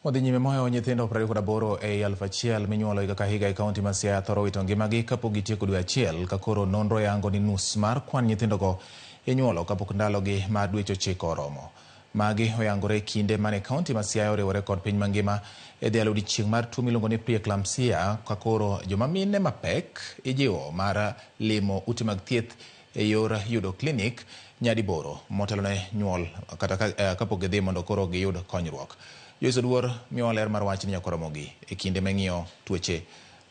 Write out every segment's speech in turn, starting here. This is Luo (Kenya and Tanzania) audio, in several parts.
Odhi nyime moyo nyithindo 28 ei 1,000 minyuolo higa ka higa e kaunti ma Siaya thoro wito ngimagi kapok gitieko dwe achiel ka koro nonro yango ni nus mar kwan nyithindogo inyuolo kapok ndalogi mar dweche 9 oromo. Magi oyangore kinde mane kaunti ma Siaya oriwore kod piny mangima e dhialo odiechieng' mar tuo miluongo ni pre-eclampsia ka koro joma mine mapek ijiwo mar limo ute mag thieth e yor yudo klinik nyadiboro motelo ne nyuol kata kapok gidhi mondo koro giyud konyruok. Joyce Oduor miyowa ler mar wach ni nyakoromogi e kinde mang'iyo tuoche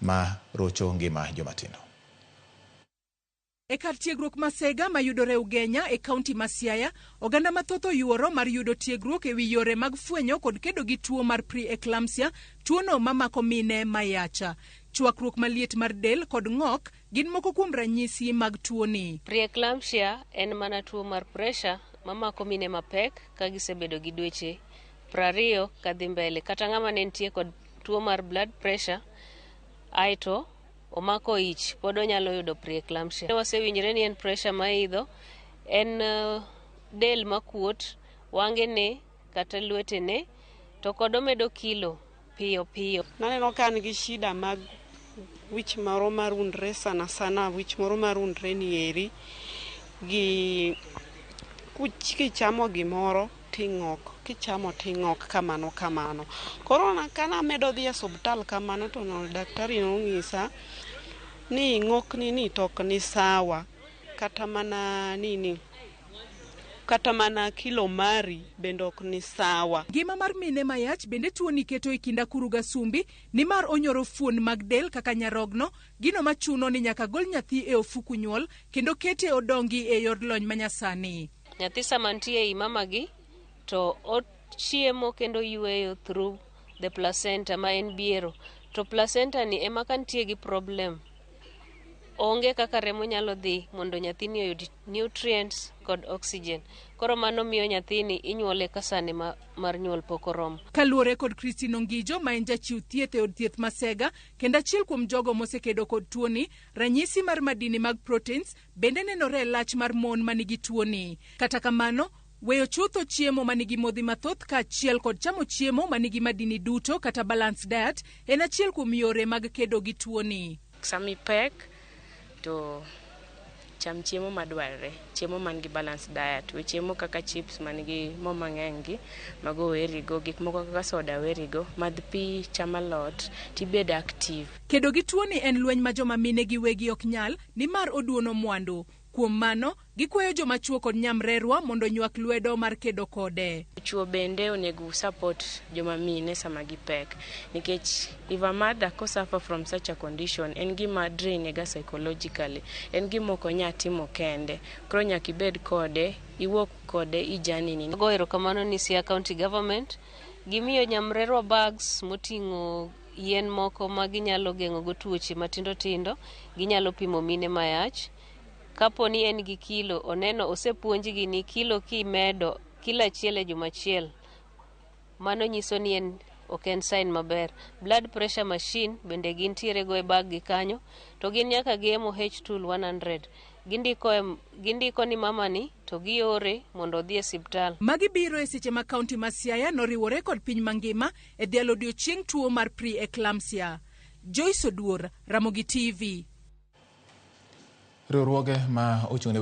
ma rocho ngima jomatindo. E kar tiegruok Masega mayudore Ugenya e kaunti ma Siaya, oganda mathoth oyuoro mar yudo tiegruok e wi yore mag fwenyo kod kedo gi tuo mar pre-eclampsia, tuono mamako mine mayacha. Chwakruok maliet mar del kod ng'ok gin moko kuom ranyisi mag tuoni. Pre-eclampsia en mana tuo mar pressure mamako mine mapek ka gisebedo gi dweche 20 kadhi mbele, kata ng'ama ne nitie kod tuo mar blood pressure aito omako ich pod onyalo yudo pre-eclampsia. Wasewinjore ni en pressure maidho, en del makuot, wangene kata lwetene, to kod omedo kilo piyo piyo. Naneno ka an gi shida mag wich moro marundre sana, wich moro marundre ni eri gi kichamo gimoro ting'ok, kichamo ting'ok kamano. Koro kana medo dhi e osiptal kamano to daktari nong'isa ni ng'okni ni tok ni sawa, kata mana kilo mari bende ok ni sawa. Ngima mar mine mayach bende tuoni keto e kinda kuru gasumbi nimar onyoro fuon mag del kaka nyarogno, gino machuno ni nyaka gol nyathi e ofuku nyuol kendo kete odongi e yor lony manyasani. Nyathi sama nitie ei mamagi to ochiemo kendo yueyo through the placenta ma en biero, to placenta ni ema ka nitie gi problem, onge kaka remo nyalo dhi mondo nyathini oyud nutrients kod oxygen. Koro mano miyo nyathini inyuole ka sane mar nyuol pok oromo. Kaluwore kod Christine Ongijo ma en jachiw thieth e od thieth Masega kendo achiel kuom jogo mosekedo kod tuoni, ranyisi mar madini mag proteins bende nenore e lach mar mon manigi tuoni. Kata kamano, weyo chutho chiemo manigi modhi mathoth ka achiel kod chamo chiemo manigi madini duto kata balanced diet en achiel kuom yore mag kedo gi tuoni. Sami pek to cham chiemo madwarre, chiemo manigi balanced diet, we chiemo kaka chips manigi mo mang'eny gi mago werigo, gik moko kaka soda werigo, madh pi, cham alot, tibed active. Kedo gi tuoni en lweny ma joma mine giwegi ok nyal nimar oduono mwandu. Kuom mano, gikwayo joma chuo kod nyamrerwa mondo nywak lwedo mar kedo kode. Chuo bende onego support joma mine sama gipek, nikech if a mother suffer from such a condition, en gima drain ega psychologically, en gima ok onya timo kende. Koro nyaka ibed kode, iwuok kode ijanini. Go erokamano ni Siaya County Government gimiyo nyamrerwa bags moting'o yien moko ma ginyalo geng'o go tuoche matindo tindo, ginyalo pimo mine mayach. Kapo ni en gi kilo, oneno osepuonjgi ni kilo kimedo kilo achiel e juma achiel, mano nyiso ni ok en sign maber. Blood pressure machine bende gintiere go e bag gi kanyo, to gin nyaka gi MOH tool 100. Gindiko ni mamani to giore mondo odhi e osiptal. Magi biro e seche ma kaunti ma Siaya noriwore kod piny mangima e dhialo odiechieng' tuo mar pre-eclampsia. Joyce Oduor, Ramogi TV. Riwruoge ma ochung'ne